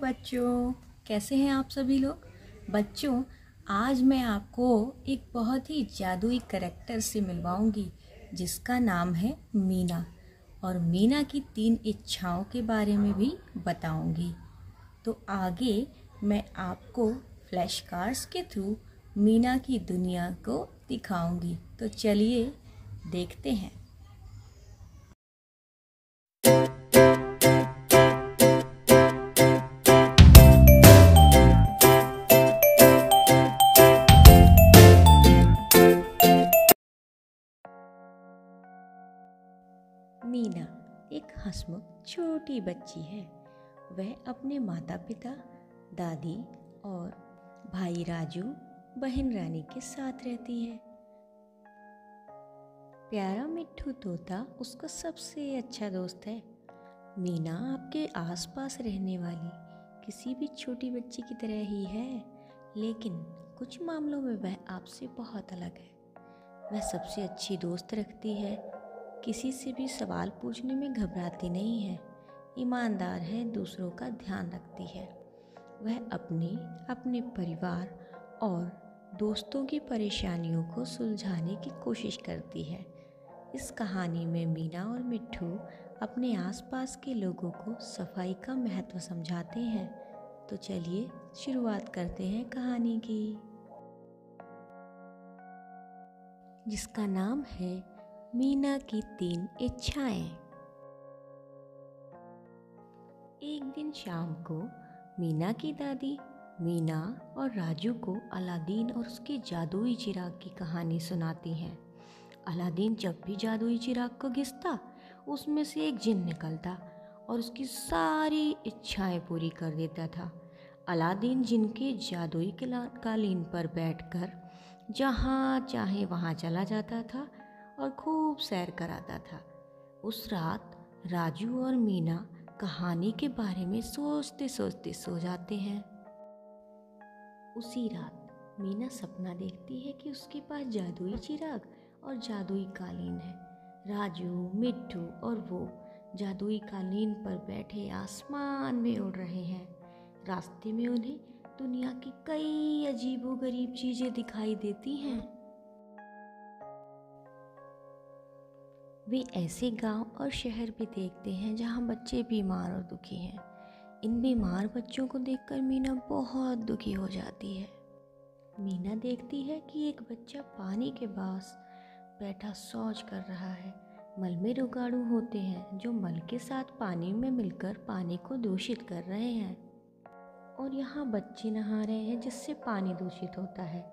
बच्चों, कैसे हैं आप सभी लोग। बच्चों, आज मैं आपको एक बहुत ही जादुई करैक्टर से मिलवाऊंगी जिसका नाम है मीना। और मीना की 3 इच्छाओं के बारे में भी बताऊंगी। तो आगे मैं आपको फ्लैश कार्ड्स के थ्रू मीना की दुनिया को दिखाऊंगी। तो चलिए देखते हैं। मीना एक हंसमुख छोटी बच्ची है। वह अपने माता पिता, दादी और भाई राजू, बहन रानी के साथ रहती है। प्यारा मिट्ठू तोता उसका सबसे अच्छा दोस्त है। मीना आपके आसपास रहने वाली किसी भी छोटी बच्ची की तरह ही है, लेकिन कुछ मामलों में वह आपसे बहुत अलग है। वह सबसे अच्छी दोस्त रखती है, किसी से भी सवाल पूछने में घबराती नहीं है, ईमानदार है, दूसरों का ध्यान रखती है। वह अपने परिवार और दोस्तों की परेशानियों को सुलझाने की कोशिश करती है। इस कहानी में मीना और मिट्ठू अपने आसपास के लोगों को सफाई का महत्व समझाते हैं। तो चलिए शुरुआत करते हैं कहानी की, जिसका नाम है मीना की 3 इच्छाएं। एक दिन शाम को मीना की दादी मीना और राजू को अलादीन और उसके जादुई चिराग की कहानी सुनाती हैं। अलादीन जब भी जादुई चिराग को घिसता, उसमें से एक जिन्न निकलता और उसकी सारी इच्छाएं पूरी कर देता था। अलादीन जिन के जादुई कालीन पर बैठकर जहाँ चाहे वहाँ चला जाता था और खूब सैर कराता था। उस रात राजू और मीना कहानी के बारे में सोचते सोचते सो जाते हैं। उसी रात मीना सपना देखती है कि उसके पास जादुई चिराग और जादुई कालीन है। राजू, मिट्ठू और वो जादुई कालीन पर बैठे आसमान में उड़ रहे हैं। रास्ते में उन्हें दुनिया की कई अजीबोगरीब चीजें दिखाई देती हैं। वे ऐसे गांव और शहर भी देखते हैं जहां बच्चे बीमार और दुखी हैं। इन बीमार बच्चों को देखकर मीना बहुत दुखी हो जाती है। मीना देखती है कि एक बच्चा पानी के पास बैठा शौच कर रहा है। मल में रोगाणु होते हैं जो मल के साथ पानी में मिलकर पानी को दूषित कर रहे हैं, और यहाँ बच्चे नहा रहे हैं जिससे पानी दूषित होता है।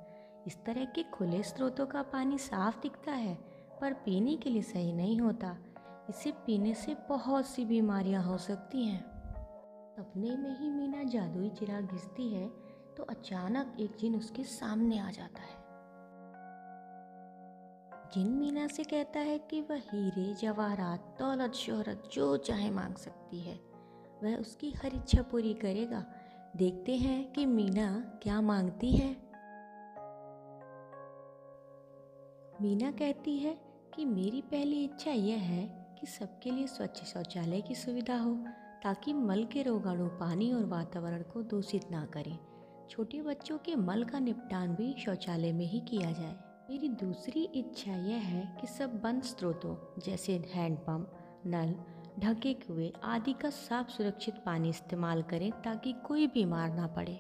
इस तरह के खुले स्रोतों का पानी साफ दिखता है पर पीने के लिए सही नहीं होता। इसे पीने से बहुत सी बीमारियां हो सकती हैं। सपने में ही मीना जादुई चिराग घिसती है तो अचानक एक जिन उसके सामने आ जाता है। जिन मीना से कहता है कि वह हीरे, जवाहरात, दौलत, शोहरत जो चाहे मांग सकती है। वह उसकी हर इच्छा पूरी करेगा। देखते हैं कि मीना क्या मांगती है। मीना कहती है कि मेरी पहली इच्छा यह है कि सबके लिए स्वच्छ शौचालय की सुविधा हो, ताकि मल के रोगाणु पानी और वातावरण को दूषित ना करें। छोटे बच्चों के मल का निपटान भी शौचालय में ही किया जाए। मेरी दूसरी इच्छा यह है कि सब बंद स्रोतों जैसे हैंडपंप, नल, ढके कुएं आदि का साफ सुरक्षित पानी इस्तेमाल करें ताकि कोई बीमार ना पड़े।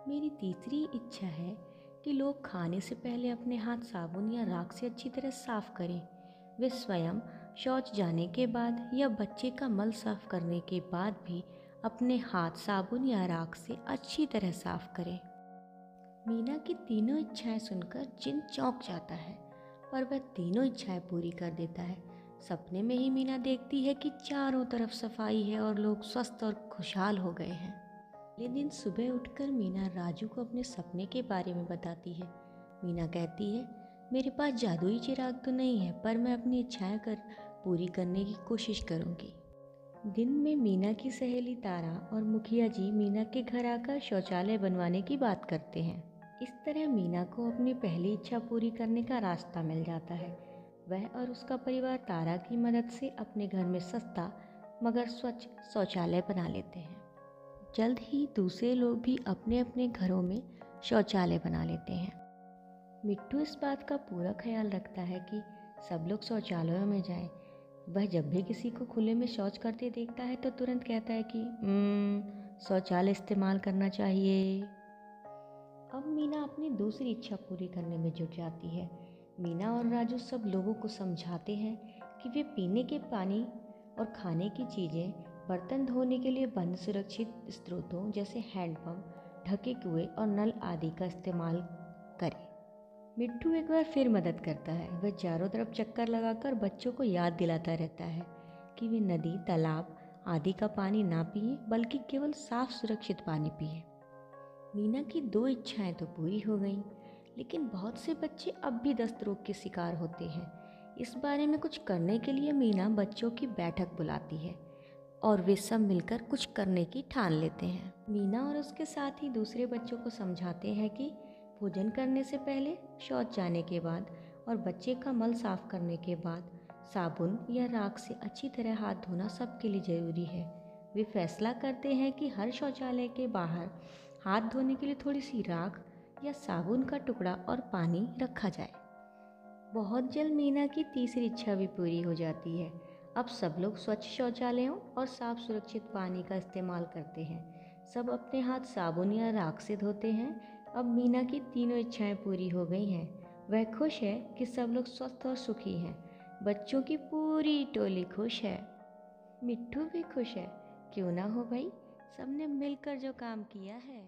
मेरी तीसरी इच्छा है कि लोग खाने से पहले अपने हाथ साबुन या राख से अच्छी तरह साफ करें। वे स्वयं शौच जाने के बाद या बच्चे का मल साफ करने के बाद भी अपने हाथ साबुन या राख से अच्छी तरह साफ करें। मीना की तीनों इच्छाएं सुनकर जिन चौंक जाता है, पर वह तीनों इच्छाएं पूरी कर देता है। सपने में ही मीना देखती है कि चारों तरफ सफाई है और लोग स्वस्थ और खुशहाल हो गए हैं। अगले दिन सुबह उठकर मीना राजू को अपने सपने के बारे में बताती है। मीना कहती है, मेरे पास जादुई चिराग तो नहीं है, पर मैं अपनी इच्छाएं पूरी करने की कोशिश करूंगी। दिन में मीना की सहेली तारा और मुखिया जी मीना के घर आकर शौचालय बनवाने की बात करते हैं। इस तरह मीना को अपनी पहली इच्छा पूरी करने का रास्ता मिल जाता है। वह और उसका परिवार तारा की मदद से अपने घर में सस्ता मगर स्वच्छ शौचालय बना लेते हैं। जल्द ही दूसरे लोग भी अपने अपने घरों में शौचालय बना लेते हैं। मिट्टू इस बात का पूरा ख्याल रखता है कि सब लोग शौचालयों में जाएं। वह जब भी किसी को खुले में शौच करते देखता है तो तुरंत कहता है कि शौचालय इस्तेमाल करना चाहिए। अब मीना अपनी दूसरी इच्छा पूरी करने में जुट जाती है। मीना और राजू सब लोगों को समझाते हैं कि वे पीने के पानी और खाने की चीज़ें, बर्तन धोने के लिए बंद सुरक्षित स्रोतों जैसे हैंडपंप, ढके कुएं और नल आदि का इस्तेमाल करें। मिट्टू एक बार फिर मदद करता है। वह चारों तरफ चक्कर लगाकर बच्चों को याद दिलाता रहता है कि वे नदी, तालाब आदि का पानी ना पिए, बल्कि केवल साफ सुरक्षित पानी पिए। मीना की 2 इच्छाएं तो पूरी हो गईं, लेकिन बहुत से बच्चे अब भी दस्त रोग के शिकार होते हैं। इस बारे में कुछ करने के लिए मीना बच्चों की बैठक बुलाती है और वे सब मिलकर कुछ करने की ठान लेते हैं। मीना और उसके साथ ही दूसरे बच्चों को समझाते हैं कि भोजन करने से पहले, शौच जाने के बाद और बच्चे का मल साफ करने के बाद साबुन या राख से अच्छी तरह हाथ धोना सबके लिए ज़रूरी है। वे फैसला करते हैं कि हर शौचालय के बाहर हाथ धोने के लिए थोड़ी सी राख या साबुन का टुकड़ा और पानी रखा जाए। बहुत जल्द मीना की तीसरी इच्छा भी पूरी हो जाती है। अब सब लोग स्वच्छ शौचालयों और साफ सुरक्षित पानी का इस्तेमाल करते हैं। सब अपने हाथ साबुन या राख से धोते हैं। अब मीना की तीनों इच्छाएं पूरी हो गई हैं। वह खुश है कि सब लोग स्वस्थ और सुखी हैं। बच्चों की पूरी टोली खुश है। मिट्टू भी खुश है। क्यों ना हो भाई, सबने मिलकर जो काम किया है